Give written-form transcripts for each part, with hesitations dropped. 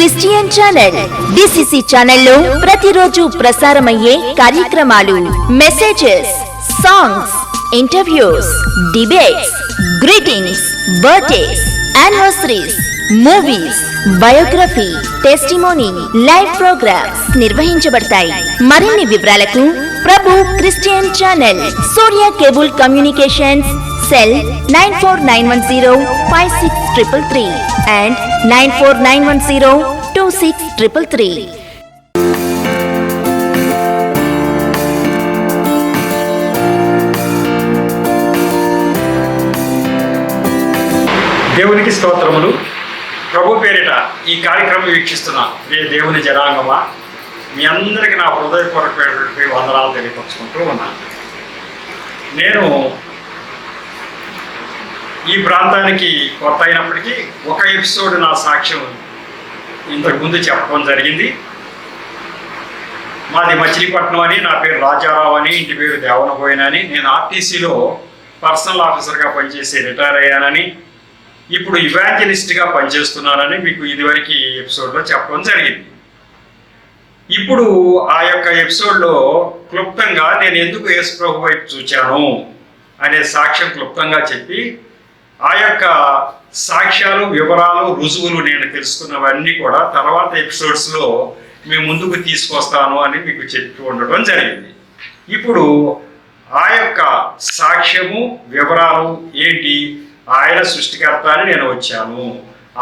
Christian channel DCC ఛానల్లో ప్రతిరోజు ప్రసారమయ్యే కార్యక్రమాలు, messages, songs, interviews, debates, greetings, birthdays, anniversaries, movies, biography, testimony, live programmes నిర్వహించబడతాయి. మరిన్ని వివరాలకు Prabhu Christian channel, Surya cable communications, cell 9491056333 and 9491026333. దేవునికి స్తోత్రములు. ప్రభు పేరిట ఈ కార్యక్రమం వీక్షిస్తున్న దేవుని జనాంగమా, మీ అందరికీ నా హృదయపూర్వకమైనటువంటి వందనాలు తెలియపరుచుకుంటూ ఉన్నాను. నేను ఈ ప్రాంతానికి కొత్త అయినప్పటికీ ఒక ఎపిసోడ్ నా సాక్ష్యం ఇంతకుముందు చెప్పడం జరిగింది. మాది మచిలీపట్నం అని, నా పేరు రాజారావు అని, ఇంటి పేరు దేవనబోయిన అని, నేను ఆర్టీసీలో పర్సనల్ ఆఫీసర్గా పనిచేసి రిటైర్ అయ్యానని, ఇప్పుడు ఇవాంజలిస్ట్గా పనిచేస్తున్నానని మీకు ఇదివరకు ఎపిసోడ్లో చెప్పడం జరిగింది. ఇప్పుడు ఆ యొక్క ఎపిసోడ్లో క్లుప్తంగా నేను ఎందుకు యేసు ప్రభు వైపు చూచాను అనే సాక్ష్యం క్లుప్తంగా చెప్పి, ఆ యొక్క సాక్ష్యాలు, వివరాలు, రుజువులు నేను తెలుసుకున్నవన్నీ కూడా తర్వాత ఎపిసోడ్స్లో మీ ముందుకు తీసుకొస్తాను అని మీకు చెప్పి ఉండటం జరిగింది. ఇప్పుడు ఆ యొక్క సాక్ష్యము, వివరాలు ఏంటి, ఆయన సృష్టికర్త అని నేను వచ్చాను.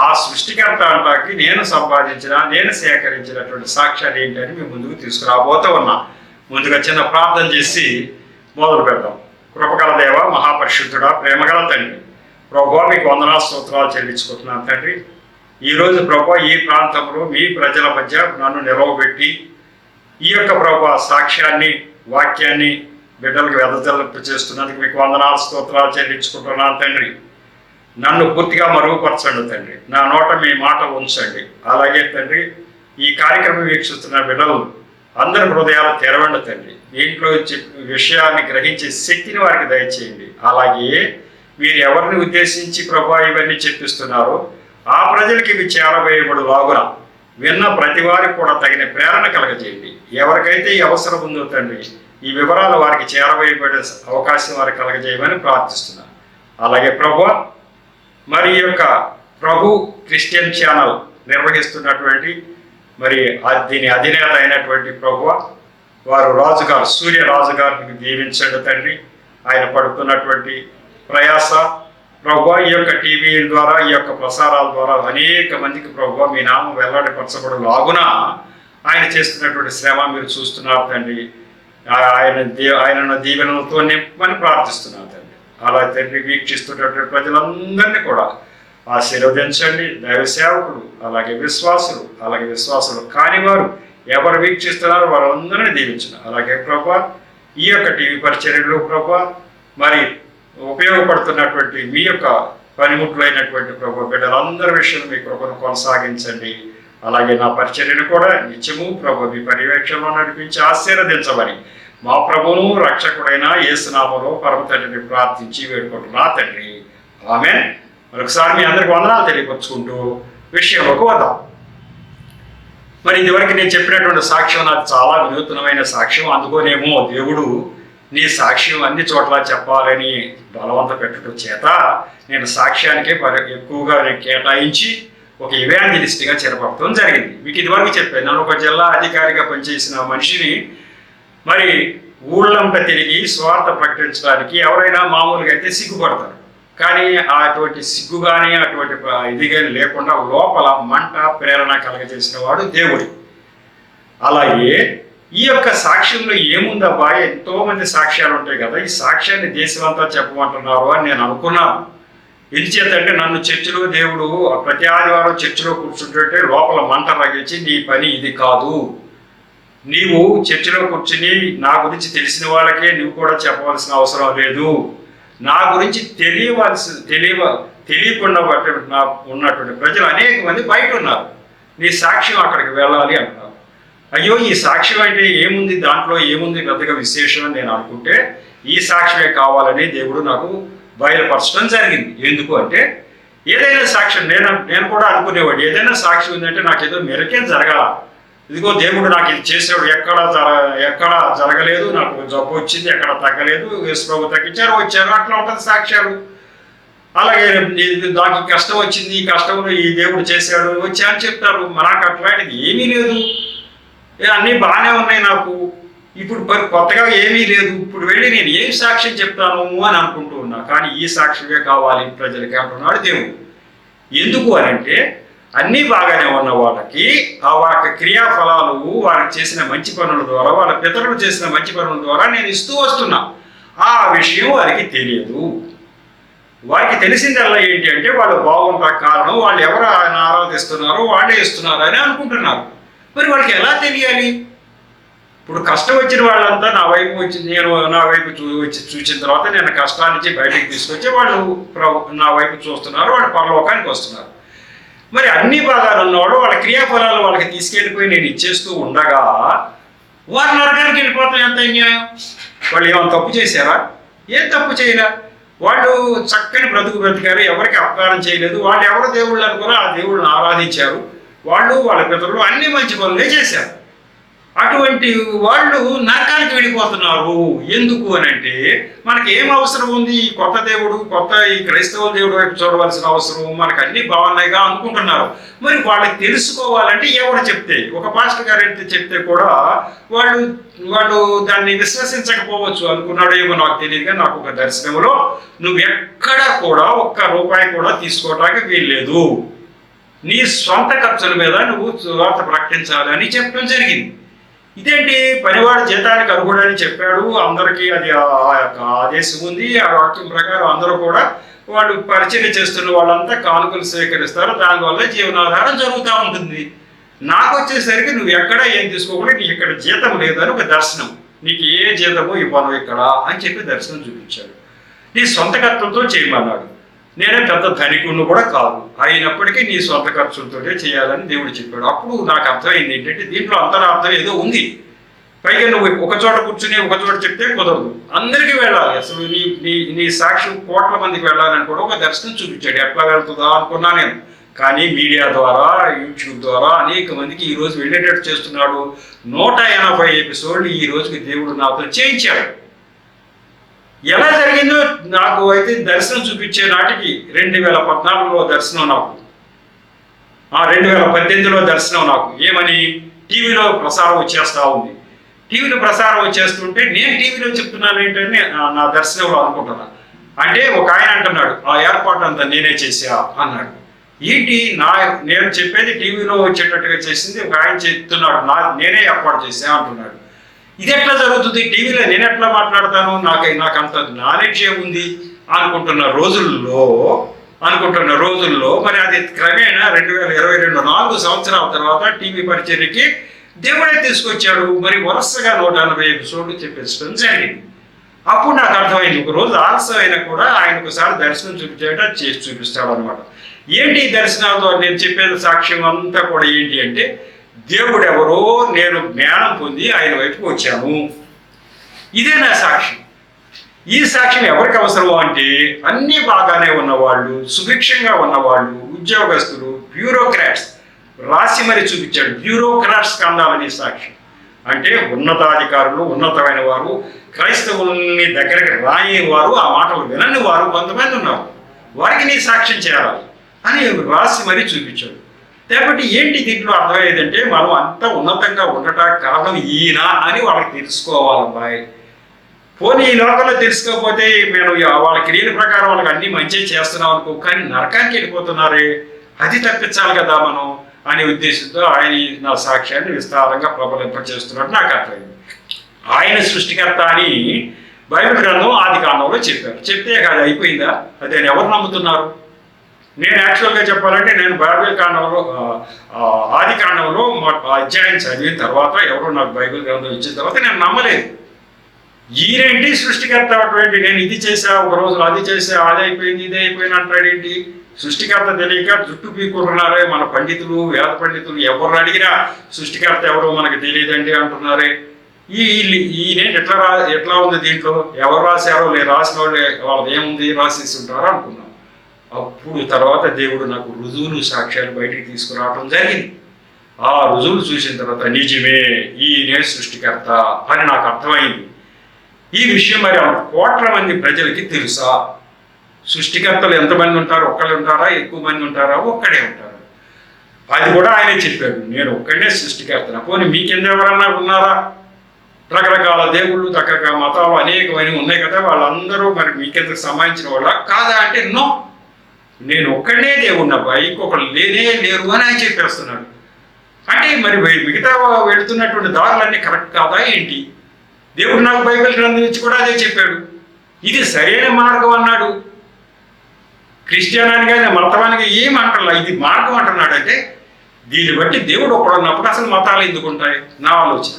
ఆ సృష్టికర్త అంటాకి నేను సంపాదించిన, నేను సేకరించినటువంటి సాక్ష్యాలు ఏంటి అని మీ ముందుకు తీసుకురాబోతూ ఉన్నా. ముందుగా చిన్న ప్రార్థన చేసి మొదలు పెడదాం. కృపగల దేవ, మహాపరిశుద్ధుడా, ప్రేమగల తండ్రి, ప్రభువా మీకు వందనాలు స్తోత్రాలు చెల్లించుకుంటున్నాను తండ్రి. ఈరోజు ప్రభువా ఈ ప్రాంతంలో మీ ప్రజల మధ్య నన్ను నిలవబెట్టి ఈ యొక్క ప్రభువా సాక్ష్యాన్ని, వాక్యాన్ని బిడ్డలకు వెదజల్లింపు చేస్తున్నందుకు మీకు వందనాలు స్తోత్రాలు చెల్లించుకుంటున్నాను తండ్రి. నన్ను పూర్తిగా మరుగుపరచండి తండ్రి, నా నోట మీ మాట ఉంచండి. అలాగే తండ్రి, ఈ కార్యక్రమం వీక్షిస్తున్న బిడ్డలు అందరి హృదయాలు తెరవండి తండ్రి. దీంట్లో విషయాన్ని గ్రహించే శక్తిని వారికి దయచేయండి. అలాగే మీరు ఎవరిని ఉద్దేశించి ప్రభు ఇవన్నీ చెప్పిస్తున్నారో ఆ ప్రజలకి ఇవి చేరవేయబడు లాగున విన్న ప్రతి వారికి కూడా తగిన ప్రేరణ కలగజేయండి. ఎవరికైతే ఈ అవసరం ఉందో తండ్రి, ఈ వివరాలు వారికి చేరవేయబడే అవకాశం వారికి కలగజేయమని ప్రార్థిస్తున్నాను. అలాగే ప్రభు, మరి ఈ యొక్క ప్రభు క్రిస్టియన్ ఛానల్ నిర్వహిస్తున్నటువంటి మరి దీని అధినేత అయినటువంటి ప్రభు వారు రాజుగారు, సూర్య రాజుగారిని దీవించండి తండ్రి. ఆయన పడుతున్నటువంటి ప్రయాస ప్రభు, ఈ యొక్క టీవీ ద్వారా, ఈ యొక్క ప్రసారాల ద్వారా అనేక మందికి ప్రభు మీ నామం వెల్లడిపరచబడు లాగున ఆయన చేస్తున్నటువంటి శ్రమ మీరు చూస్తున్నారు తండ్రి. ఆయనను దీవెనలతో నింపమని ప్రార్థిస్తున్నాను తండ్రి. అలా తండ్రి వీక్షిస్తున్నటువంటి ప్రజలందరినీ కూడా ఆశీర్వదించండి. దైవ సేవకులు, అలాగే విశ్వాసులు కానివారు ఎవరు వీక్షిస్తున్నారో వారందరినీ దీవించండి. అలాగే ప్రభు ఈ యొక్క టీవీ పరిచర్యలు ప్రభు మరి ఉపయోగపడుతున్నటువంటి మీ యొక్క పనిముట్లైనటువంటి ప్రభు బిడ్డలందరి విషయం మీ కృపను కొనసాగించండి. అలాగే నా పరిచర్యను కూడా నిత్యము ప్రభు మీ పర్యవేక్షణలో నడిపించి ఆశీర్వదించమని మా ప్రభువును రక్షకుడైన యేసునామములో పరమ తండ్రిని ప్రార్థించి వేడుకుంటున్నా తండ్రి. ఆమేన్. మరొకసారి మీ అందరికి వందనాలు తెలియపరుచుకుంటూ విషయంలోకి వద్దాం. మరి ఇదివరకు నేను చెప్పినటువంటి సాక్ష్యం నాకు చాలా వినూత్నమైన సాక్ష్యం. అందుకోనేమో దేవుడు నీ సాక్ష్యం అన్ని చోట్ల చెప్పాలని బలవంత పెట్టడం చేత నేను సాక్ష్యానికే ఎక్కువగా కేటాయించి ఒక ఇవాంజలిస్ట్గా చేరపడటం జరిగింది. మీకు ఇదివరకు చెప్పాను, నన్ను ఒక జిల్లా అధికారిగా పనిచేసిన మనిషిని మరి ఊళ్ళంతా తిరిగి స్వార్థ ప్రకటించడానికి ఎవరైనా మామూలుగా అయితే సిగ్గుపడతారు. కానీ అటువంటి సిగ్గు కానీ అటువంటి ఇది కానీ లేకుండా లోపల మంట, ప్రేరణ కలగజేసిన వాడు దేవుడు. అలాగే ఈ యొక్క సాక్ష్యంలో ఏముందబ్బా, ఎంతో మంది సాక్ష్యాలు ఉంటాయి కదా, ఈ సాక్ష్యాన్ని దేశమంతా చెప్పమంటున్నారు అని నేను అనుకున్నాను. ఎందుచేతంటే నన్ను చర్చిలో దేవుడు ప్రతి ఆదివారం చర్చిలో కూర్చుంటుంటే లోపల మంట రగించి నీ పని ఇది కాదు, నీవు చర్చిలో కూర్చుని నా గురించి తెలిసిన వాళ్ళకే నువ్వు కూడా చెప్పవలసిన అవసరం లేదు, నా గురించి తెలియకుండా ఉన్నటువంటి ప్రజలు అనేక మంది బయట ఉన్నారు, నీ సాక్ష్యం అక్కడికి వెళ్ళాలి అంటున్నారు. అయ్యో ఈ సాక్ష్యం అంటే ఏముంది, దాంట్లో ఏముంది పెద్దగా విశేషం అని నేను అనుకుంటే ఈ సాక్ష్యమే కావాలని దేవుడు నాకు బయలుపరచడం జరిగింది. ఎందుకు అంటే ఏదైనా సాక్ష్యం నేను కూడా అనుకునేవాడు, ఏదైనా సాక్ష్యం ఉందంటే నాకేదో మెరకే జరగాల. ఇదిగో దేవుడు నాకు ఇది చేసాడు, ఎక్కడ జరగలేదు, నాకు జబ్బు వచ్చింది, ఎక్కడ తగ్గలేదు, యేసు ప్రభు తగ్గించారు, వచ్చారు, అట్లా ఉంటుంది సాక్ష్యాలు. అలాగే నాకు కష్టం వచ్చింది, ఈ కష్టంలో ఈ దేవుడు చేశాడు, వచ్చా అని చెప్తారు. నాకు అట్లాంటిది ఏమీ లేదు, అన్నీ బాగానే ఉన్నాయి నాకు, ఇప్పుడు కొత్తగా ఏమీ లేదు, ఇప్పుడు వెళ్ళి నేను ఏం సాక్ష్యం చెప్తాను అని అనుకుంటూ ఉన్నా. కానీ ఈ సాక్ష్యమే కావాలి ప్రజలకి అంటున్నాడు దేవుడు. ఎందుకు అని అంటే అన్నీ బాగానే ఉన్న వాళ్ళకి ఆ వాళ్ళ క్రియాఫలాలు, వారికి చేసిన మంచి పనుల ద్వారా, వాళ్ళ పితరులు చేసిన మంచి పనుల ద్వారా నేను ఇస్తూ వస్తున్నా. ఆ విషయం వారికి తెలియదు. వారికి తెలిసిందల్లా ఏంటి అంటే వాళ్ళు బాగుంటారు కారణం, వాళ్ళు ఎవరు ఆయన ఆరాధిస్తున్నారో వాళ్ళే ఇస్తున్నారు అని అనుకుంటున్నారు. మరి వాళ్ళకి ఎలా తెలియాలి? ఇప్పుడు కష్టం వచ్చిన వాళ్ళంతా నా వైపు వచ్చి, నేను నా వైపు వచ్చి చూసిన తర్వాత నేను కష్టాల నుంచి బయటకు తీసుకొచ్చి వాళ్ళు నా వైపు చూస్తున్నారు, వాళ్ళు పరలోకానికి వస్తున్నారు. మరి అన్ని భాగాలు ఉన్నవాడు వాళ్ళ క్రియాఫలాలు వాళ్ళకి తీసుకెళ్ళిపోయి నేను ఇచ్చేస్తూ ఉండగా వారు నరకానికి వెళ్ళిపోతాం. ఎంత అన్యాయం! వాళ్ళు ఏమైనా తప్పు చేశారా? ఏం తప్పు చేయలే. వాళ్ళు చక్కని బ్రతికారు, ఎవరికి అపకారం చేయలేదు. వాళ్ళు ఎవరు దేవుళ్ళు అనుకున్నా ఆ దేవుళ్ళని ఆరాధించారు. వాళ్ళు వాళ్ళ పితరులు అన్ని మంచి పనులే చేశారు. అటువంటి వాళ్ళు నరకానికి వెళ్ళిపోతున్నారు. ఎందుకు అని అంటే మనకి ఏం అవసరం ఉంది? ఈ కొత్త దేవుడు, ఈ క్రైస్తవ దేవుడు వైపు చూడవలసిన అవసరం, మనకు అన్ని బాగున్నాయిగా అనుకుంటున్నారు. మరి వాళ్ళకి తెలుసుకోవాలంటే ఎవరు చెప్తే, ఒక పాస్టర్ గారు చెప్తే కూడా వాళ్ళు దాన్ని విశ్వసించకపోవచ్చు. అనుకున్నాడో ఏమో నాకు తెలియదుగా, నాకు ఒక దర్శనంలో నువ్వు ఎక్కడా కూడా ఒక్క రూపాయి కూడా తీసుకోవడానికి వీల్లేదు, నీ స్వంత ఖర్చుల మీద నువ్వు సువార్త ప్రకటించాలని చెప్పడం జరిగింది. ఇదేంటి, పనివాడు జీతానికి అర్హుడని చెప్పాడు, అందరికీ అది ఆ యొక్క ఆదేశం ఉంది. ఆ వాక్యం ప్రకారం అందరూ కూడా వాళ్ళు పరిచయం చేస్తున్న వాళ్ళంతా కానుకలు స్వీకరిస్తారు, దానివల్ల జీవనాధారం జరుగుతూ ఉంటుంది. నాకు వచ్చేసరికి నువ్వు ఎక్కడ ఏం తీసుకోకుండా నీకు ఇక్కడ జీతం లేదని ఒక దర్శనం, నీకు ఏ జీతము ఇవ్వను ఇక్కడ అని చెప్పి దర్శనం చూపించాడు. నీ సొంత ఖర్చులతో చేయమన్నాడు. నేనే పెద్ద ధనికుడిని కూడా కాదు, అయినప్పటికీ నీ సొంత ఖర్చులతోనే చేయాలని దేవుడు చెప్పాడు. అప్పుడు నాకు అర్థమైంది ఏంటంటే దీంట్లో అంతరార్థం ఏదో ఉంది. పైగా నువ్వు ఒక చోట కూర్చుని ఒక చోట చెప్తే కుదరదు, అందరికీ వెళ్ళాలి. అసలు నీ సాక్షి కోట్ల మందికి వెళ్ళాలని కూడా ఒక దర్శనం చూపించాడు. ఎట్లా వెళ్తుందా అనుకున్నా నేను. కానీ మీడియా ద్వారా, యూట్యూబ్ ద్వారా అనేక మందికి ఈ రోజు వెళ్ళేటట్టు చేస్తున్నాడు. 180 ఎపిసోడ్లు ఈ రోజుకి దేవుడు నాతో చేయించాడు. ఎలా జరిగిందో నాకు అయితే దర్శనం చూపించే నాటికి 2014లో దర్శనం నాకు, 2018లో దర్శనం నాకు. ఏమని? టీవీలో ప్రసారం వచ్చేస్తూ ఉంది. టీవీలో ప్రసారం వచ్చేస్తుంటే నేను టీవీలో చెప్తున్నాను ఏంటని నా దర్శనంలో అనుకుంటున్నా. అంటే ఒక ఆయన అంటున్నాడు, ఆ ఏర్పాటు అంతా నేనే చేసా అన్నాడు. ఏంటి, నేను చెప్పేది టీవీలో వచ్చేటట్టుగా చేసింది ఒక ఆయన చెప్తున్నాడు, నేనే ఏర్పాటు చేసా అంటున్నాడు. ఇది ఎట్లా జరుగుతుంది? టీవీలో నేను ఎట్లా మాట్లాడతాను? నాకు అంత నాలెడ్జ్ ఏముంది అనుకుంటున్న రోజుల్లో మరి అది క్రమేణా 2022 4 సంవత్సరాల తర్వాత టీవీ పరిచర్యకి దేవుడే తీసుకొచ్చాడు. మరి వరుసగా 180 ఎపిసోడ్లు చెప్పేసడం జరిగింది. అప్పుడు నాకు అర్థమైంది, ఒక రోజు ఆలస్యం అయినా కూడా ఆయన ఒకసారి దర్శనం చూపించేట చేసి చూపిస్తాడు అనమాట. ఏంటి దర్శనాలతో నేను చెప్పేది సాక్ష్యం అంతా కూడా ఏంటి అంటే, దేవుడు ఎవరో నేను జ్ఞానం పొంది ఆయన వైపుకు వచ్చాను. ఇదే నా సాక్ష్యం. ఈ సాక్ష్యం ఎవరికి అవసరమో అంటే అన్ని బాగానే ఉన్నవాళ్ళు, సుభిక్షంగా ఉన్నవాళ్ళు, ఉద్యోగస్తులు, బ్యూరోక్రాట్స్ రాసి మరి చూపించాడు. బ్యూరోక్రాట్స్ అందాలని సాక్ష్యం అంటే ఉన్నతాధికారులు, ఉన్నతమైన వారు, క్రైస్తవుల్ని దగ్గరికి రాని వారు, ఆ మాటలు వినని వారు కొంతమంది ఉన్నారు. వారికి నీ సాక్ష్యం చేయాలి అని రాసి మరీ చూపించాడు. కాబట్టి ఏంటి దీంట్లో అర్థమయ్యేదంటే మనం అంత ఉన్నతంగా ఉండటానికి కారణం ఈయన అని వాళ్ళకి తెలుసుకోవాలబ్బాయి. పోనీ ఈ లోకంలో తెలుసుకోకపోతే మేము వాళ్ళ క్రియల ప్రకారం వాళ్ళకి అన్ని మంచి చేస్తున్నాం అనుకో, కానీ నరకానికి వెళ్ళిపోతున్నారే, అది తప్పించాలి కదా మనం అనే ఉద్దేశంతో ఆయన నా సాక్ష్యాన్ని విస్తారంగా ప్రబలింపచేస్తున్నట్టు నాకు అర్థమైంది. ఆయన సృష్టికర్త అని బైబిల్ గ్రంథం ఆది కాండంలో చెప్పారు. చెప్తే అది అయిపోయిందా? అది ఎవరు నమ్ముతున్నారు? నేను యాక్చువల్గా చెప్పాలంటే నేను బైబిల్ కాండంలో ఆది కాండంలో అధ్యాయం చదివిన తర్వాత ఎవరో నాకు బైబిల్ గ్రంథం ఇచ్చిన తర్వాత నేను నమ్మలేదు. ఈయనేంటి సృష్టికర్త అటువంటి, నేను ఇది చేసా ఒక రోజు, అది చేసా, అది అయిపోయింది, ఇది అయిపోయింది అంటాడేంటి? సృష్టికర్త తెలియక జుట్టు పీకుంటున్నారే మన పండితులు, వేద పండితులు. ఎవరు అడిగినా సృష్టికర్త ఎవరో మనకు తెలియదండి అంటున్నారే. ఈయన ఎట్లా ఉంది దీంట్లో? ఎవరు రాశారో రాసిన వాళ్ళే వాళ్ళది ఏముంది రాసేసి ఉంటారో అనుకున్నాం. అప్పుడు తర్వాత దేవుడు నాకు రుజువులు సాక్ష్యాలు బయటికి తీసుకురావడం జరిగింది. ఆ రుజువులు చూసిన తర్వాత నిజమే ఈయనే సృష్టికర్త అని నాకు అర్థమైంది. ఈ విషయం మరి 1 కోట్ల మంది ప్రజలకి తెలుసా? సృష్టికర్తలు ఎంతమంది ఉంటారు? ఒక్కళ్ళు ఉంటారా? ఎక్కువ మంది ఉంటారా? ఒక్కడే ఉంటారు. అది కూడా ఆయనే చెప్పాడు, నేను ఒక్కడే సృష్టికర్తను. పోనీ మీకెంత ఎవరన్నా ఉన్నారా? రకరకాల దేవుళ్ళు, రకరకాల మతాలు అనేకమైనవి ఉన్నాయి కదా, వాళ్ళందరూ మరి మీకెందుకు సంబంధించిన వాళ్ళ కాదా అంటే నో, నేను ఒక్కడే దేవుణ్ణబ్బా, ఇంకొకరు లేనే లేరు అని ఆయన చెప్పేస్తున్నాడు. అంటే మరి మిగతా వెళుతున్నటువంటి దారులన్నీ కరెక్ట్ కాదా ఏంటి? దేవుడు నాకు బైబిల్ గ్రంథం ఇచ్చి కూడా అదే చెప్పాడు, ఇది సరైన మార్గం అన్నాడు. క్రిస్టియనానికి కానీ మతవానికి ఏమంటారు, ఇది మార్గం అంటున్నాడు. అంటే దీన్ని బట్టి దేవుడు ఒకడున్నప్పుడు అసలు మతాలు ఎందుకు ఉంటాయి? నా ఆలోచన.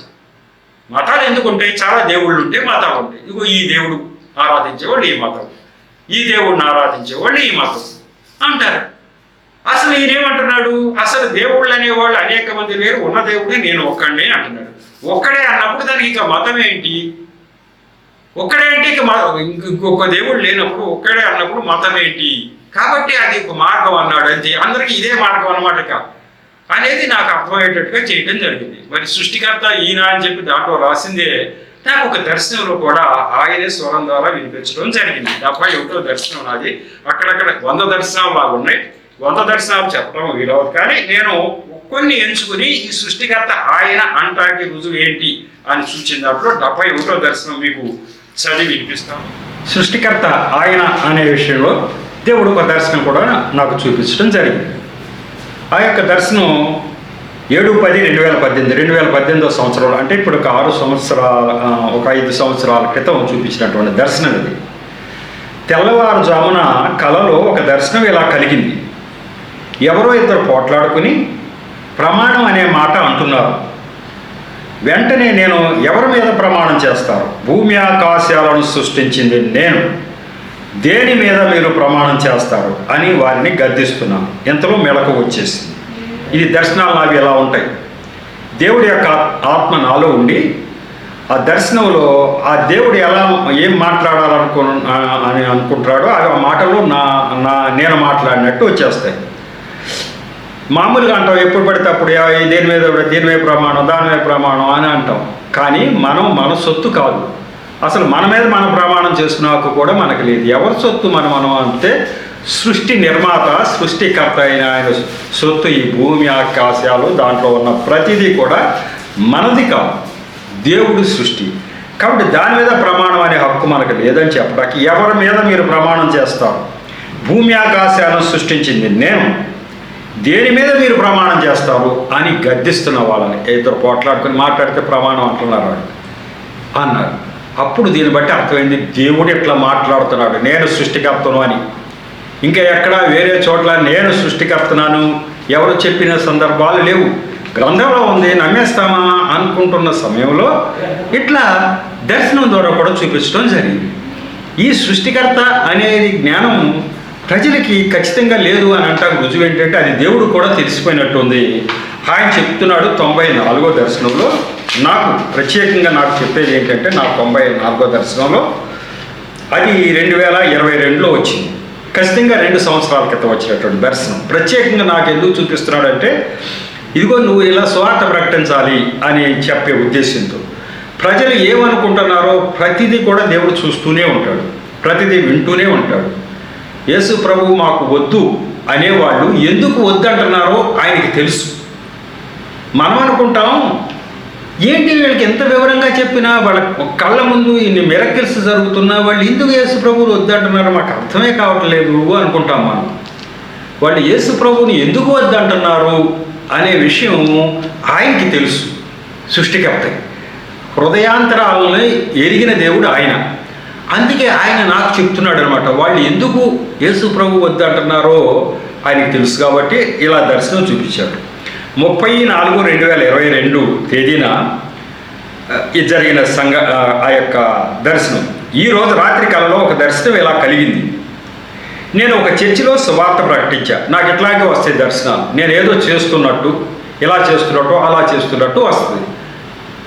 మతాలు ఎందుకు ఉంటాయి? చాలా దేవుళ్ళు ఉంటే మతాలు ఉంటాయి. ఇగో ఈ దేవుడు ఆరాధించేవాళ్ళు ఈ మతం, ఈ దేవుడిని ఆరాధించేవాళ్ళు ఈ మతం అంటారు. అసలు ఈయనేమంటున్నాడు, అసలు దేవుళ్ళు అనేవాళ్ళు అనేక మంది లేరు, ఉన్న దేవుడే నేను ఒక్కడే అంటున్నాడు. ఒక్కడే అన్నప్పుడు దానికి ఇక మతం ఏంటి? ఒక్కడే అంటే ఇక ఇంకొక దేవుడు లేనప్పుడు ఒక్కడే అన్నప్పుడు మతం ఏంటి? కాబట్టి అది ఒక మార్గం అన్నాడు అంతే. అందరికీ ఇదే మార్గం అన్నమాట అనేది నాకు అర్థమయ్యేటట్టుగా చేయడం జరిగింది. మరి సృష్టికర్త ఈయన అని చెప్పి దాంట్లో రాసిందే నాకు ఒక దర్శనంలో కూడా ఆయనే స్వరం ద్వారా వినిపించడం జరిగింది. 71వ దర్శనం నాది. అక్కడక్కడ 100 దర్శనాలు లాగా ఉన్నాయి. 100 దర్శనాలు చెప్పడం వీలవదు, కానీ నేను కొన్ని ఎంచుకుని ఈ సృష్టికర్త ఆయన అంటానికి రుజువు ఏంటి అని సూచించినప్పుడు 71వ దర్శనం మీకు చదివి వినిపిస్తాను. సృష్టికర్త ఆయన అనే విషయంలో దేవుడు ఒక దర్శనం కూడా నాకు చూపించడం జరిగింది. ఆ యొక్క దర్శనం 7/10/2018 2018వ సంవత్సరంలో, అంటే ఇప్పుడు ఒక 5 సంవత్సరాల క్రితం చూపించినటువంటి దర్శనం ఇది. తెల్లవారుజామున కలలో ఒక దర్శనం ఇలా కలిగింది. ఎవరో ఇద్దరు పోట్లాడుకుని ప్రమాణం అనే మాట అంటున్నారు. వెంటనే నేను ఎవరి మీద ప్రమాణం చేస్తారు? భూమి ఆకాశాలను సృష్టించింది నేను, దేని మీద మీరు ప్రమాణం చేస్తారు అని వారిని గద్దిస్తున్నాను. ఎంతలో మెలకు వచ్చేసింది. ఇది దర్శనాలు నావి ఎలా ఉంటాయి? దేవుడి యొక్క ఆత్మ నాలో ఉండి ఆ దర్శనంలో ఆ దేవుడు ఏం అని అనుకుంటాడో ఆ మాటలు నేను మాట్లాడినట్టు వచ్చేస్తాయి. మామూలుగా అంటాం, ఎప్పుడు పడితే అప్పుడు దేని మీద ప్రమాణం, దాని మీద ప్రమాణం అని అంటాం. కానీ మన సొత్తు కాదు. అసలు మన మీద మనం ప్రమాణం చేసుకున్న హక్కు కూడా మనకు లేదు. ఎవరి సొత్తు మనం అంటే సృష్టి నిర్మాత, సృష్టికర్త అయిన ఆయన సొత్తు ఈ భూమి ఆకాశాలు, దాంట్లో ఉన్న ప్రతిదీ కూడా మనది కాదు, దేవుడి సృష్టి. కాబట్టి దాని మీద ప్రమాణం అనే హక్కు మనకు లేదని చెప్పడానికి ఎవరి మీద మీరు ప్రమాణం చేస్తారు? భూమి ఆకాశాలను సృష్టించింది నేను, దేని మీద మీరు ప్రమాణం చేస్తారు అని గద్దిస్తున్న వాళ్ళని. ఇద్దరు పోట్లాడుకుని మాట్లాడితే ప్రమాణం అంటున్నారు అన్నారు. అప్పుడు దీన్ని బట్టి అర్థమైంది, దేవుడు ఎట్లా మాట్లాడుతున్నాడు, నేను సృష్టికర్తను అని. ఇంకా ఎక్కడ వేరే చోట్ల నేను సృష్టికర్తనాను ఎవరు చెప్పిన సందర్భాలు లేవు. గ్రంథంలో ఉంది, నమ్మేస్తామా అనుకుంటున్న సమయంలో ఇట్లా దర్శనం ద్వారా కూడా చూపించడం జరిగింది. ఈ సృష్టికర్త అనేది జ్ఞానం ప్రజలకి ఖచ్చితంగా లేదు అని అంటాకు రుజువు ఏంటంటే అది దేవుడు కూడా తెలిసిపోయినట్టుంది. ఆయన చెప్తున్నాడు 94వ దర్శనంలో. నాకు ప్రత్యేకంగా నాకు చెప్పేది ఏంటంటే నా 94వ దర్శనంలో అది 2022లో వచ్చింది. ఖచ్చితంగా 2 సంవత్సరాల క్రితం వచ్చినటువంటి దర్శనం. ప్రత్యేకంగా నాకు ఎందుకు చూపిస్తున్నాడు అంటే, ఇదిగో నువ్వు ఇలా స్వార్థ ప్రకటించాలి అని చెప్పే ఉద్దేశంతో ప్రజలు ఏమనుకుంటున్నారో ప్రతిదీ కూడా దేవుడు చూస్తూనే ఉంటాడు, ప్రతిదీ వింటూనే ఉంటాడు. యేసు ప్రభు మాకు వద్దు అనేవాళ్ళు ఎందుకు వద్దంటున్నారో ఆయనకి తెలుసు. మనం అనుకుంటాం, ఏంటి వీళ్ళకి ఎంత వివరంగా చెప్పినా వాళ్ళ కళ్ళ ముందు ఇన్ని మిరకిల్స్ జరుగుతున్నా వాళ్ళు ఎందుకు యేసు ప్రభువుని వద్దంటున్నారో మాకు అర్థమే కావట్లేదు అనుకుంటాం మనం. వాళ్ళు యేసు ప్రభువుని ఎందుకు వద్దంటున్నారు అనే విషయం ఆయనకి తెలుసు. సృష్టికర్తకి హృదయాంతరాలని ఎరిగిన దేవుడు ఆయన. అందుకే ఆయన నాకు చెప్తున్నాడు అనమాట, వాళ్ళు ఎందుకు యేసు ప్రభు వద్దంటున్నారో ఆయనకి తెలుసు. కాబట్టి ఇలా దర్శనం చూపించాడు. 30/4/2022 తేదీన జరిగిన ఆ యొక్క దర్శనం. ఈరోజు రాత్రి కలలో ఒక దర్శనం ఇలా కలిగింది. నేను ఒక చర్చిలో సువార్త ప్రకటించా. నాకు ఇట్లాగే వస్తాయి దర్శనాలు. నేను ఏదో చేస్తున్నట్టు, ఇలా చేస్తున్నట్టు, అలా చేస్తున్నట్టు వస్తుంది.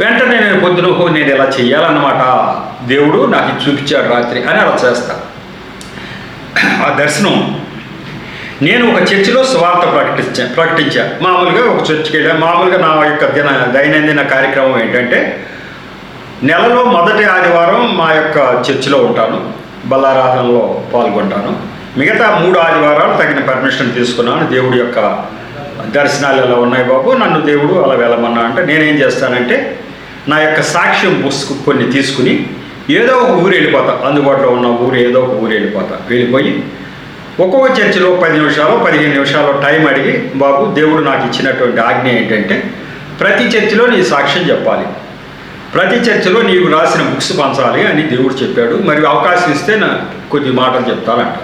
వెంటనే నేను పొద్దున నేను ఇలా చెయ్యాలన్నమాట, దేవుడు నాకు చూపించాడు రాత్రి అని అలా చేస్తా. ఆ దర్శనం నేను ఒక చర్చిలో సువార్త ప్రకటించా. మామూలుగా ఒక చర్చికి వెళ్ళా. మామూలుగా నా యొక్క దైనందిన కార్యక్రమం ఏంటంటే, నెలలో మొదటి ఆదివారం మా యొక్క చర్చిలో ఉంటాను, బల్లారాధనలో పాల్గొంటాను. మిగతా 3 ఆదివారాలు తగిన పర్మిషన్ తీసుకున్నాను. దేవుడి యొక్క దర్శనాలు ఎలా ఉన్నాయి బాబు, నన్ను దేవుడు అలా వెళ్ళమన్నా అంటే నేనేం చేస్తానంటే, నా యొక్క సాక్ష్యం పుస్తకం కొన్ని తీసుకుని ఏదో ఒక ఊరు వెళ్ళిపోతా. అందుబాటులో ఉన్న ఊరు ఏదో ఒక ఊరు వెళ్ళిపోయి ఒక్కొక్క చర్చిలో 10 నిమిషాలు 15 నిమిషాలు టైం అడిగి, బాబు దేవుడు నాకు ఇచ్చినటువంటి ఆజ్ఞ ఏంటంటే, ప్రతి చర్చిలో నీ సాక్ష్యం చెప్పాలి, ప్రతి చర్చిలో నీవు రాసిన బుక్స్ పంచాలి అని దేవుడు చెప్పాడు. మరి అవకాశం ఇస్తే నా కొద్ది మాటలు చెప్తానంట.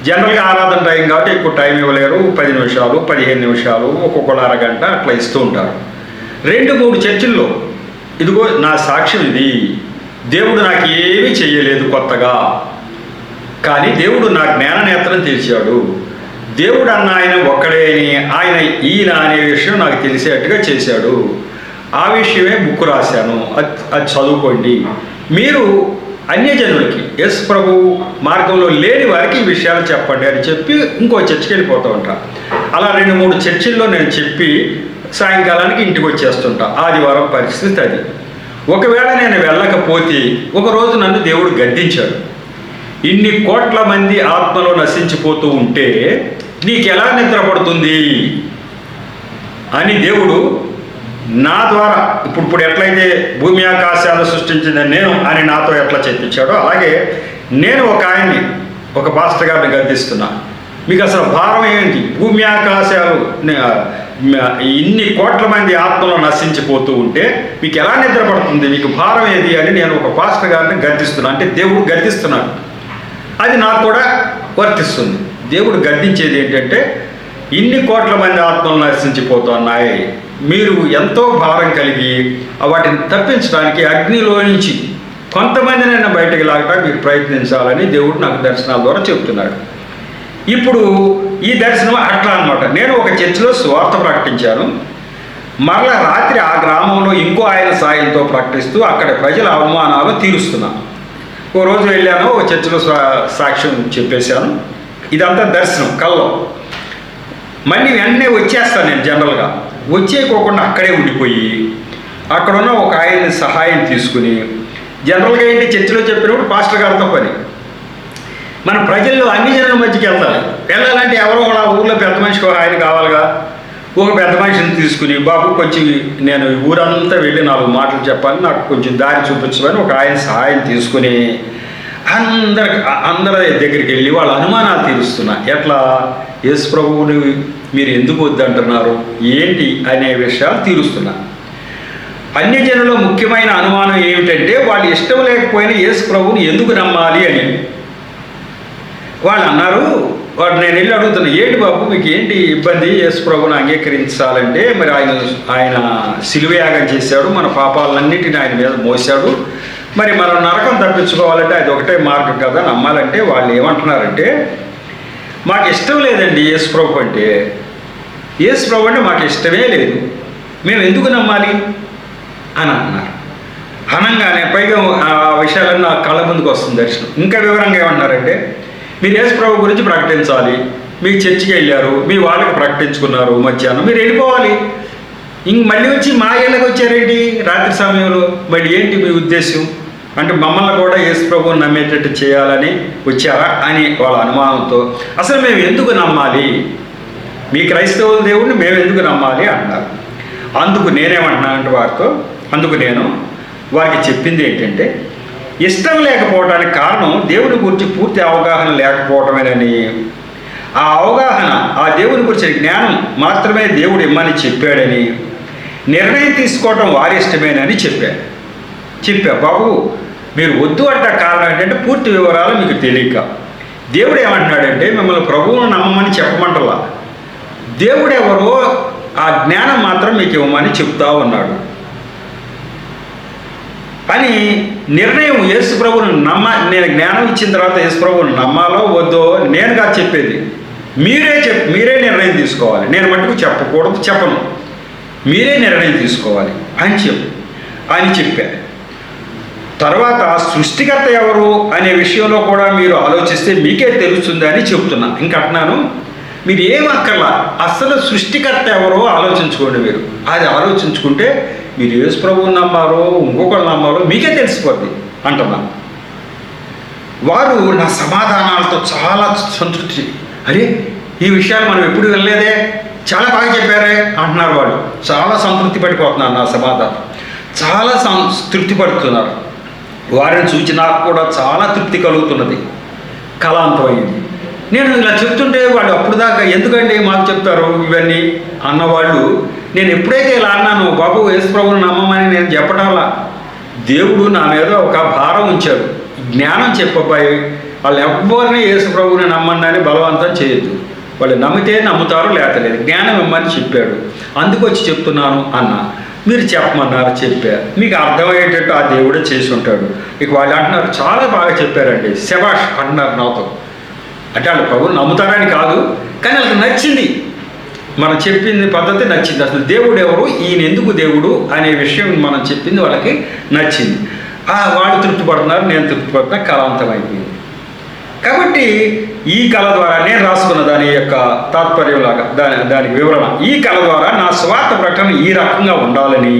జనరల్గా ఆరాధన టైం కాబట్టి ఎక్కువ టైం ఇవ్వలేరు. 10 నిమిషాలు 15 నిమిషాలు ఒక్కొక్కరు అరగంట అట్లా ఇస్తూ ఉంటారు. 2-3 చర్చిల్లో ఇదిగో నా సాక్ష్యం ఇది, దేవుడు నాకు ఏమీ చెయ్యలేదు కొత్తగా, కానీ దేవుడు నా జ్ఞాననేత్రం తెరిచాడు, దేవుడు అన్న ఆయన ఒక్కడే అని, ఆయన ఈయన అనే విషయం నాకు తెలిసేట్టుగా చేశాడు, ఆ విషయమే బుక్ రాశాను, అది చదువుకోండి. మీరు అన్యజనులకి యేసు ప్రభు మార్గంలో లేని వారికి ఈ విషయాలు చెప్పండి అని చెప్పి ఇంకో చర్చికి వెళ్ళిపోతూ ఉంటా. అలా 2-3 చర్చిల్లో నేను చెప్పి సాయంకాలానికి ఇంటికి వచ్చేస్తుంటా. ఆదివారం పరిస్థితి అది. ఒకవేళ నేను వెళ్ళకపోతే ఒకరోజు నన్ను దేవుడు గద్దించాడు. ఇన్ని కోట్ల మంది ఆత్మలో నశించిపోతూ ఉంటే నీకెలా నిద్ర పడుతుంది అని దేవుడు నా ద్వారా ఇప్పుడు ఎట్లయితే భూమి ఆకాశాలు సృష్టించింది నేను అని నాతో ఎట్లా చెప్పించాడో, అలాగే నేను ఒక పాస్టర్ గారిని గద్దిస్తున్నా. మీకు అసలు భారం ఏంటి? భూమి ఆకాశాలు ఇన్ని కోట్ల మంది ఆత్మలో నశించిపోతూ ఉంటే మీకు ఎలా నిద్ర పడుతుంది, మీకు భారం ఏది అని నేను ఒక పాస్టర్ గారిని గద్దిస్తున్నా. అంటే దేవుడు గద్దిస్తున్నాడు. అది నాకు కూడా వర్తిస్తుంది. దేవుడు గద్దించేది ఏంటంటే, ఇన్ని కోట్ల మంది ఆత్మలు నశించిపోతున్నాయి, మీరు ఎంతో భారం కలిగి వాటిని తప్పించడానికి అగ్నిలో నుంచి కొంతమందినైనా బయటకు లాగడానికి మీరు ప్రయత్నించాలని దేవుడు నాకు దర్శనాల ద్వారా చెబుతున్నాడు. ఇప్పుడు ఈ దర్శనం అట్లా అనమాట. నేను ఒక చర్చిలో సువార్త ప్రకటించాను. మరలా రాత్రి ఆ గ్రామంలో ఇంకో ఆయన సాయంతో ప్రకటిస్తూ అక్కడ ప్రజల అవమానాలు తీరుస్తున్నాను. ఓ రోజు వెళ్ళాను, ఒక చర్చిలో సాక్ష్యం చెప్పేశాను. ఇదంతా దర్శనం కల్లో. మళ్ళీ వెంటనే వచ్చేస్తాను. నేను జనరల్గా వచ్చేయకోకుండా అక్కడే ఉండిపోయి అక్కడున్న ఒక ఆయన్ని సహాయం తీసుకుని, జనరల్గా ఏంటి చర్చిలో చెప్పినప్పుడు పాస్టర్ గారితో పని, మన ప్రజల్లో అన్ని జనుల మధ్యకి వెళ్ళాలంటే ఎవరో కూడా ఊళ్ళో పెద్ద మనిషికి ఆయన కావాలిగా. ఒక పెద్ద మనిషిని తీసుకుని, బాబు కొంచెం నేను ఊరంతా వెళ్ళి 4 మాటలు చెప్పాలి, నాకు కొంచెం దారి చూపించమని ఒక ఆయన సహాయం తీసుకుని అందరి దగ్గరికి వెళ్ళి వాళ్ళ అనుమానాలు తీరుస్తున్నా. ఎట్లా, యేసు ప్రభువుని మీరు ఎందుకు వద్దంటున్నారు ఏంటి అనే విషయాలు తీరుస్తున్నా. అన్యజనుల ముఖ్యమైన అనుమానం ఏమిటంటే, వాళ్ళు ఇష్టం లేకపోయినా యేసు ప్రభువుని ఎందుకు నమ్మాలి అని. వాళ్ళు అన్నారు, నేను వెళ్ళి అడుగుతున్నా, ఏంటి బాబు మీకు ఏంటి ఇబ్బంది, యేసు ప్రభువుని అంగీకరించాలంటే మరి ఆయన శిలువయాగం చేశాడు, మన పాపాలన్నిటిని ఆయన మీద మోసాడు, మరి మనం నరకం తప్పించుకోవాలంటే అది ఒకటే మార్గం కదా నమ్మాలంటే. వాళ్ళు ఏమంటున్నారంటే, మాకు ఇష్టం లేదండి యేసు ప్రభు అంటే, యేసు ప్రభు అంటే మాకు ఇష్టమే లేదు, మేము ఎందుకు నమ్మాలి అని అన్నారు. అనంగానే పైగా ఆ విషయాలన్నీ నా కళ్ళ ముందుకు వస్తుంది దర్శనం. ఇంకా వివరంగా ఏమంటున్నారంటే, మీరు యేసు ప్రభు గురించి ప్రకటించాలి, మీ చర్చికి వెళ్ళారు, మీ వాళ్ళకి ప్రకటించుకున్నారు, మధ్యాహ్నం మీరు వెళ్ళిపోవాలి, మళ్ళీ వచ్చి మా ఇళ్ళకి వచ్చారేంటి రాత్రి సమయంలో, మళ్ళీ ఏంటి మీ ఉద్దేశం అంటే మమ్మల్ని కూడా యేసు ప్రభువుని నమ్మేటట్టు చేయాలని వచ్చారా అని వాళ్ళ అనుమానంతో, అసలు మేము ఎందుకు నమ్మాలి, మీ క్రైస్తవుల దేవుడిని మేము ఎందుకు నమ్మాలి అన్నారు. అందుకు నేనేమంటున్నానంటే నేను వారికి చెప్పింది ఏంటంటే, ఇష్టం లేకపోవడానికి కారణం దేవుని గురించి పూర్తి అవగాహన లేకపోవటమేనని, ఆ అవగాహన ఆ దేవుని గురించి జ్ఞానం మాత్రమే దేవుడు ఇమ్మని చెప్పాడని, నిర్ణయం తీసుకోవటం వారి ఇష్టమేనని చెప్పా. బాబు మీరు వద్దు అంటే కారణం ఏంటంటే పూర్తి వివరాలు మీకు తెలియక. దేవుడు ఏమంటున్నాడంటే, మిమ్మల్ని ప్రభువును నమ్మమని చెప్పమంటలా, దేవుడు ఎవరో ఆ జ్ఞానం మాత్రం మీకు ఇవ్వమని చెప్తా ఉన్నాడు అని. నిర్ణయం యేసు ప్రభువును నేను జ్ఞానం ఇచ్చిన తర్వాత యేసు ప్రభువును నమ్మాలో వద్దో నేనుగా చెప్పేది, మీరే నిర్ణయం తీసుకోవాలి, నేను మటుకు చెప్పను, మీరే నిర్ణయం తీసుకోవాలి అని చెప్పా. తర్వాత సృష్టికర్త ఎవరు అనే విషయంలో కూడా మీరు ఆలోచిస్తే మీకే తెలుస్తుంది అని చెప్తున్నా. ఇంకా అంటున్నాను, మీరు ఏం అక్కర్లా, అసలు సృష్టికర్త ఎవరో ఆలోచించుకోండి. మీరు అది ఆలోచించుకుంటే మీరు యేసు ప్రభువుని నమ్మారో ఇంకొకరు నమ్మారో మీకే తెలిసిపోద్ది అంటున్నాను. వారు నా సమాధానాలతో చాలా సంతృప్తి, అరే ఈ విషయాలు మనం ఎప్పుడు వెళ్ళలేదే, చాలా బాగా చెప్పారే అంటున్నారు. వాళ్ళు చాలా సంతృప్తి పడిపోతున్నారు. నా సమాధానం చాలా తృప్తి పడుతున్నారు. వారిని చూసి నాకు కూడా చాలా తృప్తి కలుగుతున్నది. కళాంతమైంది. నేను ఇలా చెప్తుంటే వాళ్ళు అప్పుడు దాకా ఎందుకండి మాకు చెప్తారు ఇవన్నీ అన్నవాళ్ళు, నేను ఎప్పుడైతే ఇలా అన్నాను, బాబు యేసు ప్రభువుని నమ్మమని నేను చెప్పడాలా, దేవుడు నా మీద ఒక భారం ఉంచాడు, జ్ఞానం చెప్పబాయి, వాళ్ళు ఎవ్వరిని యేసు ప్రభువుని నమ్మండి అని బలవంతం చేయొద్దు, వాళ్ళు నమ్మితే నమ్ముతారు లేతలేదు, జ్ఞానం ఇమ్మని చెప్పాడు, అందుకొచ్చి చెప్తున్నాను అన్న. మీరు చెప్పమన్నారు, చెప్పారు, మీకు అర్థమయ్యేటట్టు ఆ దేవుడే చేసి ఉంటాడు. ఇక వాళ్ళు అంటున్నారు చాలా బాగా చెప్పారండి, శభాష్ అంటున్నారు నాతో. అంటే వాళ్ళు ప్రభువుని నమ్ముతారని కాదు, కానీ వాళ్ళకి నచ్చింది, మనం చెప్పింది పద్ధతి నచ్చింది. అసలు దేవుడు ఎవరు, ఈయన ఎందుకు దేవుడు అనే విషయం మనం చెప్పింది వాళ్ళకి నచ్చింది. వాళ్ళు తృప్తి పడుతున్నారు, నేను తృప్తి పడుతున్నా, కళాంతం అయిపోయింది. కాబట్టి ఈ కళ ద్వారా నేను రాసుకున్న దాని యొక్క తాత్పర్యంలాగా దానికి వివరణ, ఈ కళ ద్వారా నా స్వార్థ ప్రకటన ఈ రకంగా ఉండాలని,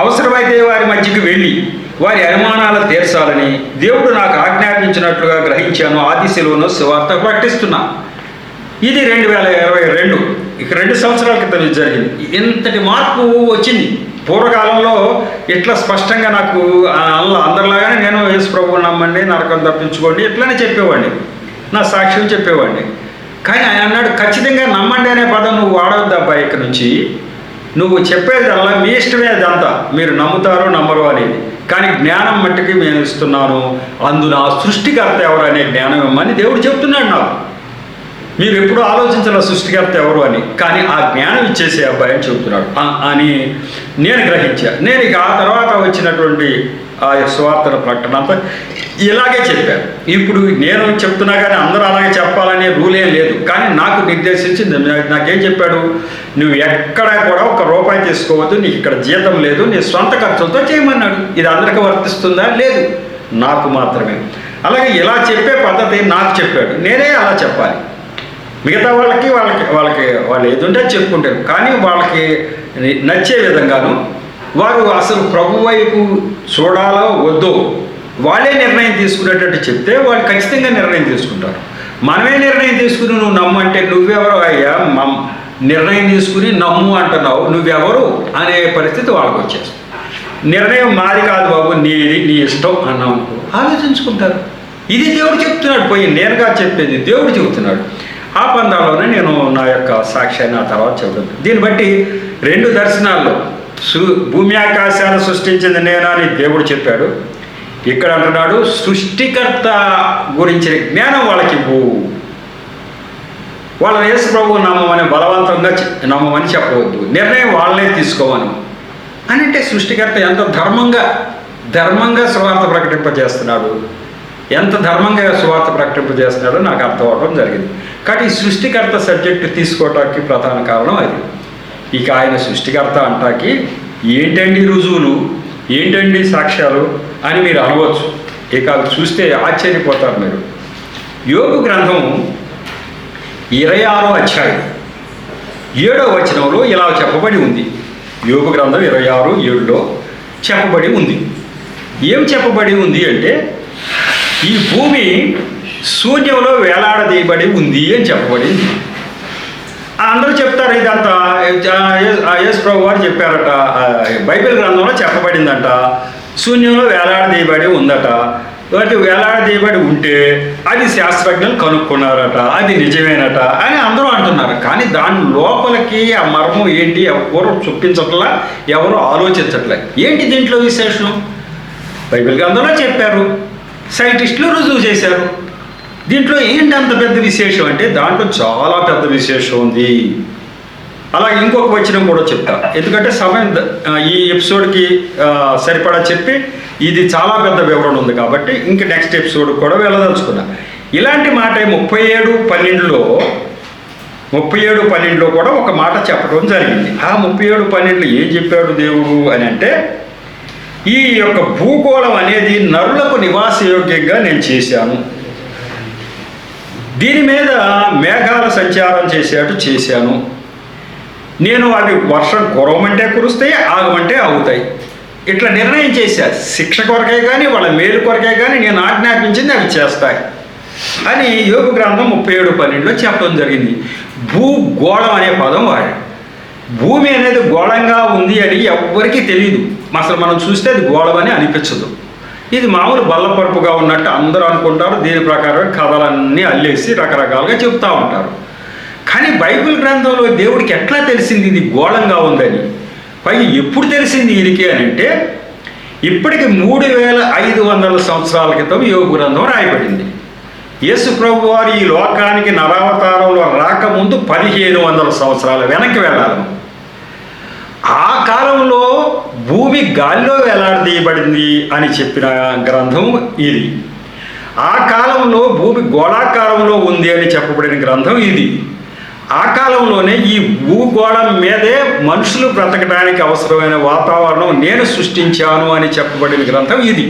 అవసరమైతే వారి మధ్యకి వెళ్ళి వారి అనుమానాలు తీర్చాలని దేవుడు నాకు ఆజ్ఞాపించినట్లుగా గ్రహించాను. ఆ దిశలోనూ సువార్త ప్రకటిస్తున్నా. ఇది 2022, ఇక 2 సంవత్సరాల క్రితం ఇది జరిగింది. ఇంతటి మార్పు వచ్చింది. పూర్వకాలంలో ఇట్లా స్పష్టంగా నాకు అందరిలాగానే నేను యేసు ప్రభువుని నమ్మండి, నరకం తప్పించుకోండి ఇట్లానే చెప్పేవాడిని, నా సాక్ష్యం చెప్పేవాడిని. కానీ ఆయన అన్నాడు, ఖచ్చితంగా నమ్మండి అనే పదం నువ్వు వాడవద్దు అబ్బాయి, ఇక నుంచి నువ్వు చెప్పేదల్లా మీ ఇష్టమే, అదంతా మీరు నమ్ముతారో నమ్మరు అనేది, కానీ జ్ఞానం మట్టికి నేను ఇస్తున్నాను, అందున సృష్టికర్త ఎవరు అనే జ్ఞానం ఇమ్మని దేవుడు చెప్తున్నాడు నాకు. మీరు ఎప్పుడు ఆలోచించాల సృష్టికర్త ఎవరు అని, కానీ ఆ జ్ఞానం ఇచ్చేసే అబ్బాయి అని చెబుతున్నాడు అని నేను గ్రహించా. నేను ఇక ఆ తర్వాత వచ్చినటువంటి ఆ స్వార్థన ప్రకటన అంతా ఇలాగే చెప్పాను. ఇప్పుడు నేను చెప్తున్నా కానీ అందరూ అలాగే చెప్పాలనే రూల్ ఏం లేదు, కానీ నాకు నిర్దేశించింది. నాకేం చెప్పాడు, నువ్వు ఎక్కడ కూడా ₹1 తీసుకోవద్దు, నీకు ఇక్కడ జీతం లేదు, నీ సొంత ఖర్చులతో చేయమన్నాడు. ఇది అందరికీ వర్తిస్తుందా? లేదు, నాకు మాత్రమే. అలాగే ఇలా చెప్పే పద్ధతి నాకు చెప్పాడు, నేనే అలా చెప్పాలి. మిగతా వాళ్ళు ఏదుంటే చెప్పుకుంటారు, కానీ వాళ్ళకి నచ్చే విధంగాను వారు అసలు ప్రభు వైపు చూడాలో వద్దో వాళ్ళే నిర్ణయం తీసుకునేటట్టు చెప్తే వాళ్ళు ఖచ్చితంగా నిర్ణయం తీసుకుంటారు. మనమే నిర్ణయం తీసుకుని నువ్వు నమ్ము అంటే నువ్వెవరు అయ్యా, నిర్ణయం తీసుకుని నమ్ము అంటున్నావు, నువ్వెవరు అనే పరిస్థితి వాళ్ళకి వచ్చేస్తుంది. నిర్ణయం మాది కాదు బాబు, నీది, నీ ఇష్టం అన్నావు అనుకో, ఆలోచించుకుంటారు. ఇది దేవుడు చెప్తున్నాడు, పోయి నేరుగా చెప్పేది దేవుడు చెబుతున్నాడు. ఆ పందాలోనే నేను నా యొక్క సాక్ష్యాన్ని ఆ తర్వాత చెబుతాను. దీన్ని బట్టి 2 దర్శనాల్లో భూమి ఆకాశాలను సృష్టించింది నేను అని దేవుడు చెప్పాడు. ఇక్కడ అంటున్నాడు సృష్టికర్త గురించిన జ్ఞానం వాళ్ళకి ఇవ్వు, వాళ్ళని యేసు ప్రభువు నమ్మమని బలవంతంగా నమ్మమని చెప్పవద్దు, నిర్ణయం వాళ్ళనే తీసుకోమని. అంటే సృష్టికర్త ఎంత ధర్మంగా సువార్త ప్రకటింపజేస్తున్నాడు, ఎంత ధర్మంగా సువార్త ప్రకటింపజేస్తున్నాడో నాకు అర్థం అవడం జరిగింది. కాబట్టి ఈ సృష్టికర్త సబ్జెక్టు తీసుకోవటానికి ప్రధాన కారణం అది. ఇక ఆయన సృష్టికర్త అంటాకి ఏంటండి రుజువులు, ఏంటండి సాక్ష్యాలు అని మీరు అనవచ్చు. ఇక అవి చూస్తే ఆశ్చర్యపోతారు మీరు. యోబు గ్రంథం 26వ అధ్యాయం 7వ వచనంలో ఇలా చెప్పబడి ఉంది. యోబు గ్రంథం 26:7లో చెప్పబడి ఉంది. ఏం చెప్పబడి ఉంది అంటే, ఈ భూమి శూన్యంలో వేలాడదీయబడి ఉంది అని చెప్పబడింది. అందరూ చెప్తారు ఇదంతా యేసు ప్రభు వారు చెప్పారట, బైబిల్ గ్రంథంలో చెప్పబడిందంట, శూన్యంలో వేలాడదీయబడి ఉందట. వాటి వేలాడదీయబడి ఉంటే అది శాస్త్రజ్ఞులు కనుక్కున్నారట, అది నిజమేనట అని అందరూ అంటున్నారు. కానీ దాని లోపలికి ఆ మర్మం ఏంటి ఎవరు చూపించట్లా, ఎవరు ఆలోచించట్లే. ఏంటి దీంట్లో విశేషం? బైబిల్ గ్రంథంలో చెప్పారు, సైంటిస్టులు రుజువు చేశారు. దీంట్లో ఏంటి అంత పెద్ద విశేషం అంటే దాంట్లో చాలా పెద్ద విశేషం ఉంది. అలాగే ఇంకొక వచనం కూడా చెప్తా, ఎందుకంటే సమయం ఈ ఎపిసోడ్కి సరిపడా చెప్పి ఇది చాలా పెద్ద వివరణ ఉంది కాబట్టి ఇంక నెక్స్ట్ ఎపిసోడ్ కూడా వెళ్ళదలుచుకున్నా. ఇలాంటి మాట 37:12లో కూడా ఒక మాట చెప్పడం జరిగింది. ఆ 37:12 ఏం చెప్పాడు దేవుడు అని అంటే, ఈ యొక్క భూగోళం అనేది నరులకు నివాసయోగ్యంగా నేను చేశాను. దీని మీద మేఘాల సంచారం చేశాను. నేను అవి వర్షం కురవమంటే కురుస్తాయి, ఆగమంటే ఆగుతాయి. ఇట్లా నిర్ణయం చేశా. శిక్ష కొరకే కానీ వాళ్ళ మేలు కొరకే కానీ నేను ఆజ్ఞాపించింది అవి చేస్తాయి అని యోగు గ్రంథం 37:12 చెప్పడం జరిగింది. భూగోళం అనే పదం వాడాడు. భూమి అనేది గోళంగా ఉంది అని ఎవ్వరికీ తెలియదు. అసలు మనం చూస్తే అది గోళం అని అనిపించదు. ఇది మామూలు బల్లపరుపుగా ఉన్నట్టు అందరూ అనుకుంటారు. దీని ప్రకారం కథలన్నీ అల్లేసి రకరకాలుగా చెప్తూ ఉంటారు. కానీ బైబిల్ గ్రంథంలో దేవుడికి ఎట్లా తెలిసింది ఇది గోళంగా ఉందని? పైగా ఎప్పుడు తెలిసింది ఈయనకి అని అంటే ఇప్పటికి 3500 సంవత్సరాల క్రితం యోగు గ్రంథం రాయబడింది. యేసు ప్రభు వారు ఈ లోకానికి నరావతారంలో రాకముందు 1500 సంవత్సరాల వెనక్కి వెళ్ళాలి. ఆ కాలంలో భూమి గాలిలో వేలాడదీయబడింది అని చెప్పిన గ్రంథం ఇది. ఆ కాలంలో భూమి గోళాకారంలో ఉంది అని చెప్పబడిన గ్రంథం ఇది. ఆ కాలంలోనే ఈ భూగోళం మీదే మనుషులు బ్రతకడానికి అవసరమైన వాతావరణం నేను సృష్టించాను అని చెప్పబడిన గ్రంథం ఇది.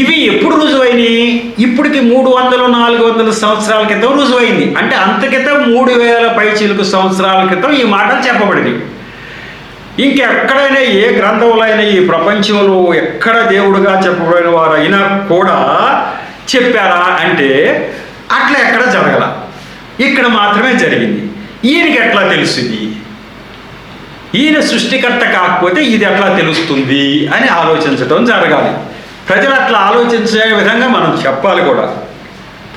ఇవి ఎప్పుడు రుజువైనవి? ఇప్పటికి 300-400 సంవత్సరాల క్రితం రుజువైంది. అంటే అంత క్రితం 3000 పైచిలుకు సంవత్సరాల క్రితం ఈ మాటలు చెప్పబడింది. ఇంకెక్కడైనా ఏ గ్రంథంలో అయినా ఈ ప్రపంచంలో ఎక్కడ దేవుడుగా చెప్పబడిన వారైనా కూడా చెప్పారా అంటే అట్లా ఎక్కడ జరగల. ఇక్కడ మాత్రమే జరిగింది. ఈయనకి ఎట్లా తెలుస్తుంది? ఈయన సృష్టికర్త కాకపోతే ఇది ఎట్లా తెలుస్తుంది అని ఆలోచించడం జరగాలి. ప్రజలు అట్లా ఆలోచించే విధంగా మనం చెప్పాలి కూడా.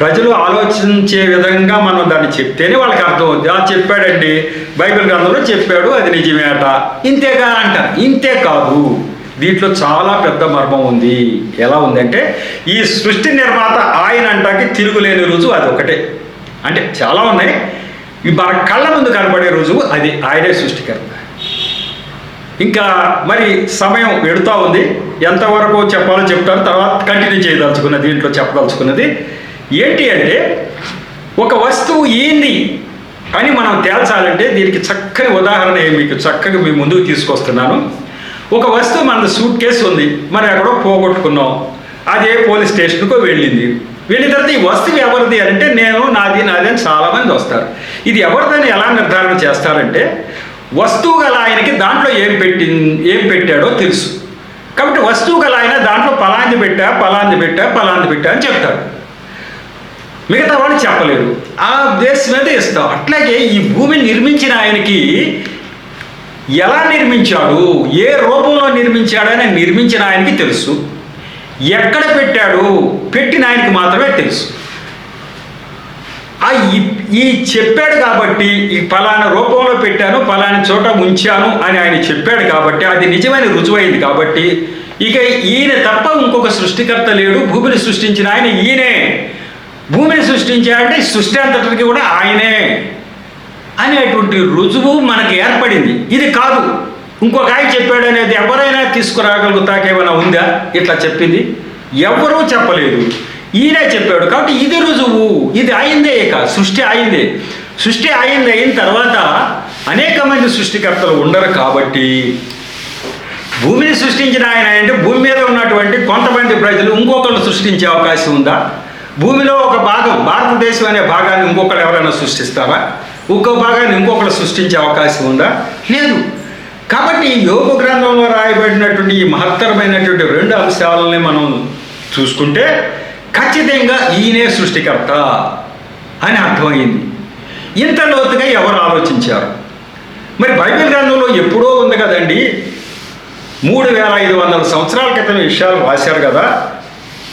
ప్రజలు ఆలోచించే విధంగా మనం దాన్ని చెప్తేనే వాళ్ళకి అర్థమవుతుంది. చెప్పాడండి, బైబిల్ గ్రంథంలో చెప్పాడు, అది నిజమేట, ఇంతేగా అంటారు. ఇంతే కాదు, దీంట్లో చాలా పెద్ద మర్మం ఉంది. ఎలా ఉందంటే ఈ సృష్టి నిర్మాత ఆయన అంటాకి తిరుగులేని రుజువు అది ఒకటే. అంటే చాలా ఉన్నాయి. మన కళ్ళ ముందు కనబడే రుజువు అది ఆయనే సృష్టికర్త. ఇంకా మరి సమయం వెడుతూ ఉంది. ఎంతవరకు చెప్పాలో చెప్తాను, తర్వాత కంటిన్యూ చేయదలుచుకున్నది. దీంట్లో చెప్పదలుచుకున్నది ఏంటి అంటే ఒక వస్తువు ఏంది అని మనం తేల్చాలంటే దీనికి చక్కని ఉదాహరణ మీకు చక్కగా మీ ముందుకు తీసుకొస్తున్నాను. ఒక వస్తువు మన సూట్ కేసు ఉంది, మరి ఎక్కడో పోగొట్టుకున్నాం. అదే పోలీస్ స్టేషన్కో వెళ్ళింది. వెళ్ళిన తర్వాత ఈ వస్తువు ఎవరిది అంటే నేను నాది అని చాలామంది వస్తారు. ఇది ఎవరిదని ఎలా నిర్ధారణ చేస్తారంటే వస్తువు గల ఆయనకి దాంట్లో ఏం పెట్టాడో తెలుసు. కాబట్టి వస్తువు గల ఆయన దాంట్లో పలాంది పెట్టా అని చెప్తారు. మిగతా వాళ్ళు చెప్పలేరు. ఆ బేస్ మీద ఇస్తాం. అట్లాగే ఈ భూమిని నిర్మించిన ఆయనకి ఎలా నిర్మించాడు, ఏ రూపంలో నిర్మించాడని నిర్మించిన ఆయనకి తెలుసు. ఎక్కడ పెట్టాడు, పెట్టిన ఆయనకి మాత్రమే తెలుసు. ఈ చెప్పాడు కాబట్టి ఈ ఫలానా రూపంలో పెట్టాను, ఫలానా చోట ఉంచాను అని ఆయన చెప్పాడు కాబట్టి అది నిజమైన రుజువైంది. కాబట్టి ఇక ఈయన తప్ప ఇంకొక సృష్టికర్త లేడు. భూమిని సృష్టించిన ఆయన ఈయనే. భూమిని సృష్టించాడంటే సృష్టి అంతటికి కూడా ఆయనే అనేటువంటి రుజువు మనకి ఏర్పడింది. ఇది కాదు ఇంకొక ఆయన చెప్పాడు అనేది ఎవరైనా తీసుకురాగలుగుతాకేమైనా ఉందా? ఇట్లా చెప్పింది ఎవరూ చెప్పలేదు, ఈయనే చెప్పాడు. కాబట్టి ఇది రుజువు, ఇది అయిందే. ఇక సృష్టి అయిందే. సృష్టి అయిన తర్వాత అనేక మంది సృష్టికర్తలు ఉండరు. కాబట్టి భూమిని సృష్టించిన ఆయన అంటే భూమి మీద ఉన్నటువంటి కొంతమంది ప్రజలు ఇంకొకళ్ళు సృష్టించే అవకాశం ఉందా? భూమిలో ఒక భాగం, భారతదేశం అనే భాగాన్ని ఇంకొకరు ఎవరైనా సృష్టిస్తారా? ఇంకో భాగాన్ని ఇంకొకరు సృష్టించే అవకాశం ఉందా? లేదు. కాబట్టి యోగ గ్రంథంలో రాయబడినటువంటి ఈ మహత్తరమైనటువంటి 2 అంశాలని మనం చూసుకుంటే ఖచ్చితంగా ఈయనే సృష్టికర్త అని అర్థమైంది. ఇంత లోతుగా ఎవరు ఆలోచించారు? మరి బైబిల్ గ్రంథంలో ఎప్పుడో ఉంది కదండి, 3500 సంవత్సరాల క్రితం విషయాలు రాశారు కదా.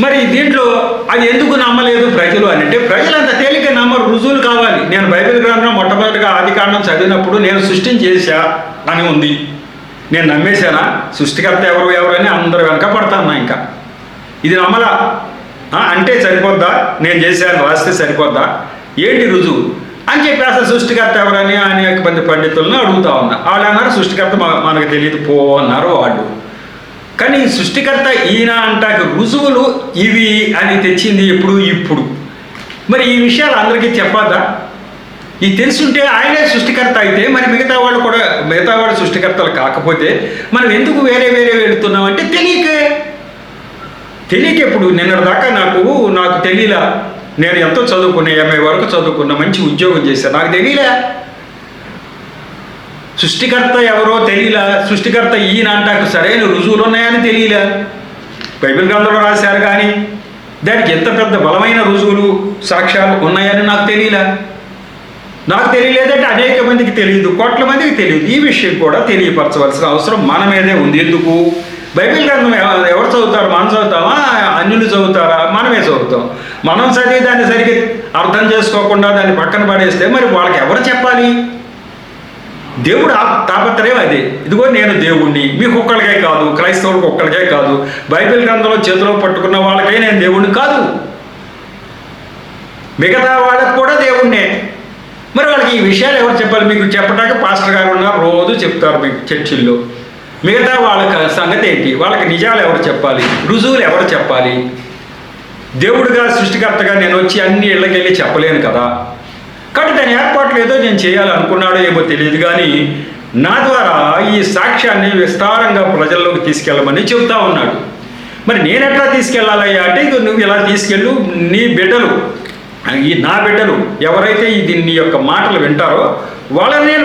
మరి దీంట్లో అది ఎందుకు నమ్మలేదు ప్రజలు అని అంటే ప్రజలు అంత తేలిక నమ్మరు, రుజువులు కావాలి. నేను బైబిల్ గ్రంథం మొట్టమొదటిగా ఆదికాండం చదివినప్పుడు నేను సృష్టించేసా అని ఉంది. నేను నమ్మేశానా? సృష్టికర్త ఎవరు అని అందరూ వెనక పడతాను. ఇంకా ఇది నమ్మలా అంటే సరిపోద్దా? నేను చేశాను రాస్తే సరిపోద్దా? ఏంటి రుజువు అని చెప్పి అసలు సృష్టికర్త ఎవరని అనేక మంది పండితులను అడుగుతా ఉన్నా. వాళ్ళు అన్నారు సృష్టికర్త మనకు తెలియదు పో అన్నారు వాళ్ళు. కానీ సృష్టికర్త ఈయన అంటాక రుజువులు ఇవి అని తెచ్చింది ఇప్పుడు. మరి ఈ విషయాలు అందరికీ చెప్పద్దా? ఇది తెలుసుంటే ఆయనే సృష్టికర్త అయితే మరి మిగతా వాళ్ళు సృష్టికర్తలు కాకపోతే మనం ఎందుకు వేరే వెళుతున్నాం అంటే తెలియక ఇప్పుడు నిన్నటి దాకా నాకు తెలియలా. నేను ఎంతో చదువుకున్నా, MA వరకు చదువుకున్నా, మంచి ఉద్యోగం చేశాను, నాకు తెలియలే. సృష్టికర్త ఎవరో తెలియలే, సృష్టికర్త ఈయన అంటాకు సరైన రుజువులు ఉన్నాయని తెలియలే. బైబిల్ గ్రంథంలో రాశారు కానీ దానికి ఎంత పెద్ద బలమైన రుజువులు సాక్ష్యాలు ఉన్నాయని నాకు తెలియలే. నాకు తెలియలేదంటే అనేక మందికి తెలియదు, కోట్ల మందికి తెలియదు. ఈ విషయం కూడా తెలియపరచవలసిన అవసరం మన మీదే ఉంది. ఎందుకు? బైబిల్ గ్రంథం ఎవరు చదువుతారు? మనం చదువుతామా? అన్యులు చదువుతారా? మనమే చదువుతాం. మనం చదివి దాన్ని సరిగ్గా అర్థం చేసుకోకుండా దాన్ని పక్కన పడేస్తే మరి వాళ్ళకి ఎవరు చెప్పాలి? దేవుడు తాపత్రయం అదే. ఇదిగో నేను దేవుణ్ణి, మీకు ఒక్కడికే కాదు, క్రైస్తవులకు ఒక్కడికే కాదు, బైబిల్ గ్రంథంలో చేతిలో పట్టుకున్న వాళ్ళకే నేను దేవుణ్ణి కాదు, మిగతా వాళ్ళకు కూడా దేవుణ్ణే. మరి వాళ్ళకి ఈ విషయాలు ఎవరు చెప్పాలి? మీకు చెప్పడానికి పాస్టర్ గారు ఉన్నారు, రోజు చెప్తారు మీకు చర్చిల్లో. మిగతా వాళ్ళకి సంగతి ఏంటి? వాళ్ళకి నిజాలు ఎవరు చెప్పాలి? రుజువులు ఎవరు చెప్పాలి? దేవుడిగా సృష్టికర్తగా నేను వచ్చి అన్ని ఇళ్ళకి వెళ్ళి చెప్పలేను కదా. కాబట్టి దాని ఏర్పాట్లు ఏదో నేను చేయాలనుకున్నాడో ఏమో తెలియదు కానీ నా ద్వారా ఈ సాక్ష్యాన్ని విస్తారంగా ప్రజల్లోకి తీసుకెళ్ళమని చెబుతా ఉన్నాడు. మరి నేను ఎట్లా తీసుకెళ్ళాలయ్యా అంటే, నువ్వు ఇలా తీసుకెళ్ళు, నీ బిడ్డలు, నా బిడ్డలు ఎవరైతే దీని యొక్క మాటలు వింటారో వాళ్ళని నేను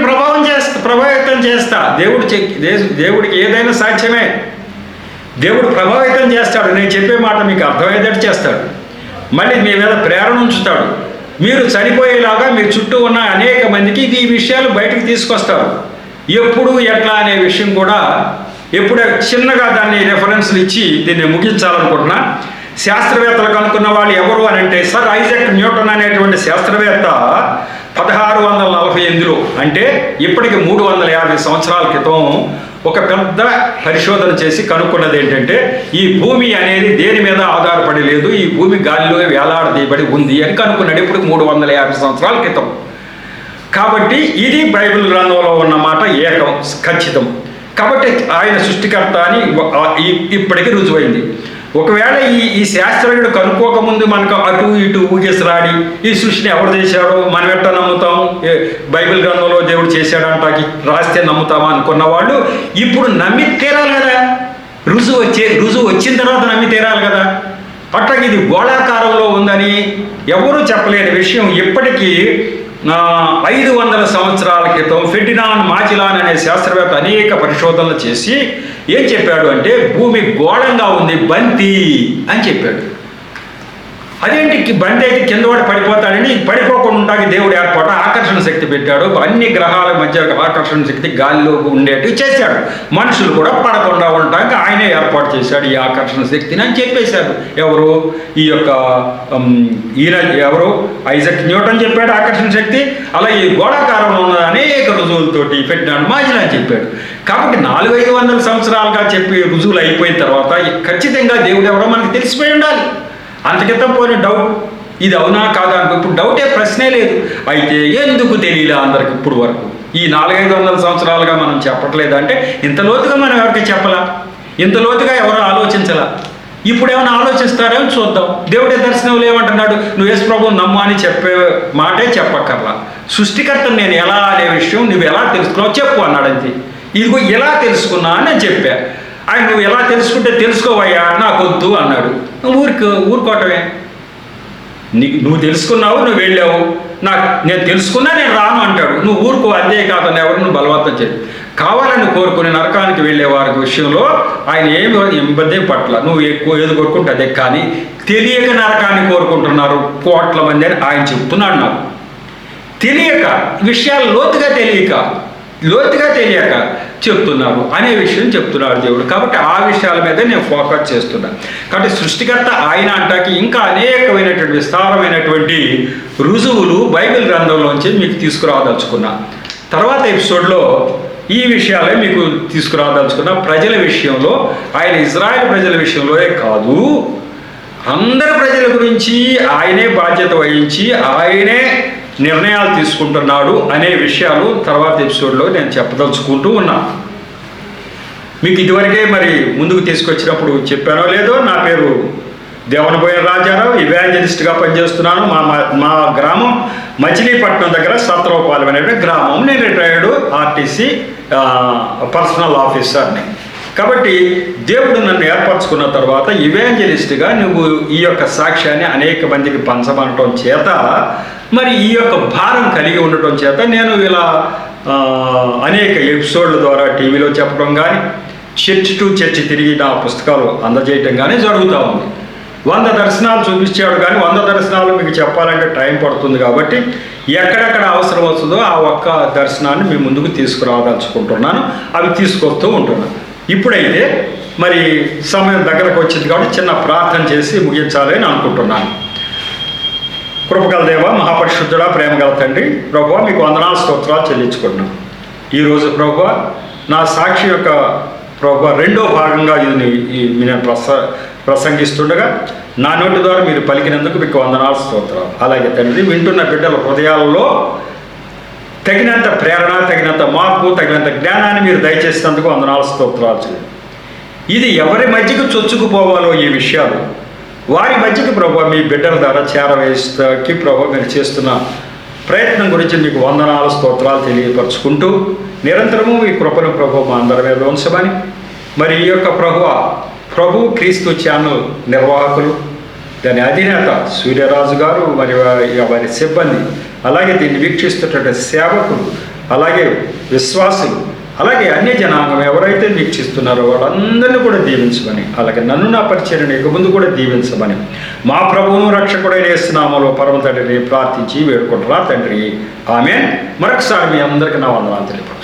ప్రభావితం చేస్తా. దేవుడికి ఏదైనా సాధ్యమే. దేవుడు ప్రభావితం చేస్తాడు. నేను చెప్పే మాట మీకు అర్థమయ్యేటట్టు చేస్తాడు. మళ్ళీ మీ మీద ప్రేరణ ఉంచుతాడు. మీరు చనిపోయేలాగా మీ చుట్టూ ఉన్న అనేక మందికి ఈ విషయాలు బయటకు తీసుకొస్తారు. ఎప్పుడు ఎట్లా అనే విషయం కూడా ఎప్పుడు చిన్నగా దాన్ని రెఫరెన్స్లు ఇచ్చి దీన్ని ముగించాలనుకుంటున్నా. శాస్త్రవేత్తలు కనుక్కున్న వాళ్ళు ఎవరు అని అంటే, సర్ ఐజాక్ న్యూటన్ అనేటువంటి శాస్త్రవేత్త 1648లో అంటే ఇప్పటికి 350 సంవత్సరాల క్రితం ఒక పెద్ద పరిశోధన చేసి కనుక్కున్నది ఏంటంటే, ఈ భూమి అనేది దేని మీద ఆధారపడి లేదు, ఈ భూమి గాలిలో వేలాడదీయబడి ఉంది అని కనుక్కున్నాడు. ఇప్పుడు 350 సంవత్సరాల క్రితం. కాబట్టి ఇది బైబిల్ గ్రంథంలో ఉన్న మాట ఏకం, ఖచ్చితం. కాబట్టి ఆయన సృష్టికర్త అని ఇప్పటికీ రుజువైంది. ఒకవేళ ఈ శాస్త్రజ్ఞుడు కనుక్కోకముందు మనకు అటు ఇటు ఊగిసలాడి ఈ సృష్టిని ఎవరు చేశాడో మనం ఎట్లా నమ్ముతాం? బైబిల్ గ్రంథంలో దేవుడు చేశాడంటాకి రాస్తే నమ్ముతామా అనుకున్న వాళ్ళు ఇప్పుడు నమ్మి తీరాలి కదా. రుజువు వచ్చిన తర్వాత నమ్మి తీరాలి కదా. అట్లాగే ఇది గోళాకారంలో ఉందని ఎవరూ చెప్పలేని విషయం ఇప్పటికీ 500 సంవత్సరాల క్రితం ఫెర్డినాండ్ మాజిలాన్ అనే శాస్త్రవేత్త అనేక పరిశోధనలు చేసి ఏం చెప్పాడు అంటే, భూమి గోళంగా ఉంది, బంతి అని చెప్పాడు. అదేంటి బంతి అయితే కింద వాడు పడిపోతాడని, పడిపోకుండా దేవుడు ఏర్పాటు ఆకర్షణ శక్తి పెట్టాడు. అన్ని గ్రహాల మధ్య ఆకర్షణ శక్తి గాలిలో ఉండేట్టు చేశాడు. మనుషులు కూడా పడకుండా ఉండటానికి ఆయనే ఏర్పాటు చేశాడు ఈ ఆకర్షణ శక్తిని అని చెప్పేశాడు. ఎవరు? ఈ యొక్క ఈయన ఎవరు? ఐజాక్ న్యూటన్ చెప్పాడు ఆకర్షణ శక్తి. అలా ఈ గోళాకారంలో ఉన్న అనేక రుజువులతోటి ఫెర్డినాండ్ మాజిలాన్ చెప్పాడు. కాబట్టి 400-500 సంవత్సరాలుగా చెప్పి రుజువులు అయిపోయిన తర్వాత ఖచ్చితంగా దేవుడు ఎవరో మనకు తెలిసిపోయి ఉండాలి. అంతకితం పోయిన డౌట్ ఇది అవునా కాదా అనుకో, ఇప్పుడు డౌటే ప్రశ్నే లేదు. అయితే ఎందుకు తెలియలే అందరికి ఇప్పుడు వరకు? ఈ 400-500 సంవత్సరాలుగా మనం చెప్పట్లేదు అంటే ఇంత లోతుగా మనం ఎవరికి చెప్పలా, ఇంత లోతుగా ఎవరో ఆలోచించలా. ఇప్పుడు ఏమైనా ఆలోచిస్తారేమో చూద్దాం. దేవుడే దర్శనంలో ఏమంటున్నాడు? నువ్వు యేసు ప్రభువు నమ్ము అని చెప్పే మాటే చెప్పక్కర్లా. సృష్టికర్తను నేను ఎలా అనే విషయం నువ్వు ఎలా తెలుసుకున్నావు చెప్పు అన్నాడు. అంతే. ఇదిగో ఎలా తెలుసుకున్నా అని నేను చెప్పా. ఆయన నువ్వు ఎలా తెలుసుకుంటే తెలుసుకోవయ్యా, నాకు వద్దు అన్నాడు. ఊరుకోవటమే. నువ్వు తెలుసుకున్నావు, నువ్వు వెళ్ళావు, నేను తెలుసుకున్నా నేను రాను అంటాడు. నువ్వు ఊరుకో, అంతే కాదు ఎవరు నువ్వు బలవంతం చేయి. కావాలని కోరుకుని నరకానికి వెళ్ళే వారి విషయంలో ఆయన ఇబ్బంది పట్ల నువ్వు ఎక్కువ ఏది కోరుకుంటే అదే. కానీ తెలియక నరకాన్ని కోరుకుంటున్నారు కోట్ల మంది అని ఆయన చెప్తున్నాడు. నాకు తెలియక విషయాలు లోతుగా తెలియక చెప్తున్నారు అనే విషయం చెప్తున్నాడు దేవుడు. కాబట్టి ఆ విషయాల మీద నేను ఫోకస్ చేస్తున్నాను. కాబట్టి సృష్టికర్త ఆయన అంటాకి ఇంకా అనేకమైనటువంటి విస్తారమైనటువంటి రుజువులు బైబిల్ గ్రంథంలోంచి మీకు తీసుకురాదలుచుకున్నా. తర్వాత ఎపిసోడ్లో ఈ విషయాలే మీకు తీసుకురాదలుచుకున్న. ప్రజల విషయంలో ఆయన ఇజ్రాయెల్ ప్రజల విషయంలోనే కాదు, అందరి ప్రజల గురించి ఆయనే బాధ్యత వహించి ఆయనే నిర్ణయాలు తీసుకుంటున్నాడు అనే విషయాలు తర్వాత ఎపిసోడ్లో నేను చెప్పదలుచుకుంటూ ఉన్నాను. మీకు ఇదివరకే మరి ముందుకు తీసుకొచ్చినప్పుడు చెప్పానో లేదో, నా పేరు దేవనబోయిన రాజారావు, ఇవాంజలిస్ట్గా పనిచేస్తున్నాను. మా గ్రామం మచిలీపట్నం దగ్గర సత్రవపాలెం అనే గ్రామం. నేను రిటైర్డ్ ఆర్టీసీ పర్సనల్ ఆఫీసర్ని. కాబట్టి దేవుడు నన్ను ఏర్పరచుకున్న తర్వాత ఇవాంజలిస్ట్గా నువ్వు ఈ యొక్క సాక్ష్యాన్ని అనేక మందికి పంచమనటం చేత, మరి ఈ యొక్క భారం కలిగి ఉండటం చేత నేను ఇలా అనేక ఎపిసోడ్ల ద్వారా టీవీలో చెప్పడం కానీ, చర్చ్ టు చర్చ్ తిరిగి నా పుస్తకాలు అందజేయటం కానీ జరుగుతూ ఉంది. 100 దర్శనాలు చూపించాడు, కానీ 100 దర్శనాలు మీకు చెప్పాలంటే టైం పడుతుంది. కాబట్టి ఎక్కడెక్కడ అవసరం వస్తుందో ఆ ఒక్క దర్శనాన్ని మీ ముందుకు తీసుకురాదలుచుకుంటున్నాను, అవి తీసుకొస్తూ ఉంటున్నాను. ఇప్పుడైతే మరి సమయం దగ్గరకు వచ్చింది కాబట్టి చిన్న ప్రార్థన చేసి ముగించాలి అని అనుకుంటున్నాను. కృపగల దేవ, మహాపరిశుద్ధుడా, ప్రేమగల తండ్రి, ప్రభువా మీకు వందనాలు స్తోత్రాలు చెల్లించుకుంటున్నాను. ఈరోజు ప్రభువా నా సాక్షి యొక్క ప్రభువా 2వ భాగంగా ఇది నేను ప్రసంగిస్తుండగా నా నోటి ద్వారా మీరు పలికినందుకు మీకు వందనాలు స్తోత్రాలు. అలాగే తండ్రి, వింటున్న బిడ్డల హృదయాలలో తగినంత ప్రేరణ, తగినంత మార్పు, తగినంత జ్ఞానాన్ని మీరు దయచేసినందుకు వందనాలు స్తోత్రాలు చేయండి. ఇది ఎవరి మధ్యకు చొచ్చుకుపోవాలో ఈ విషయాలు వారి మధ్యకి ప్రభు మీ బిడ్డల ద్వారా చేరవేస్తాకి ప్రభు మీరు చేస్తున్న ప్రయత్నం గురించి మీకు వందనాలు స్తోత్రాలు తెలియపరచుకుంటూ నిరంతరము ఈ కృపను ప్రభు మా అందరి మీద ఉంచమని, మరి ఈ యొక్క ప్రభు క్రీస్తు ఛానల్ నిర్వాహకులు, దాని అధినేత సూర్యరాజు గారు, మరి వారి సిబ్బంది, అలాగే దీన్ని వీక్షిస్తున్నటువంటి సేవకులు, అలాగే విశ్వాసులు, అలాగే అన్య జనాంగం ఎవరైతే వీక్షిస్తున్నారో వాళ్ళందరినీ కూడా దీవించమని, అలాగే నన్ను నా పరిచర్యను ఇక ముందు కూడా దీవించమని మా ప్రభువును రక్షకుడైన యేసు నామములో పరమ తండ్రిని ప్రార్థించి వేడుకుంటున్నా తండ్రి. ఆమేన్. మరొకసారి మీ అందరికీ నా వందనాలు తెలియపరుస్తున్నాను.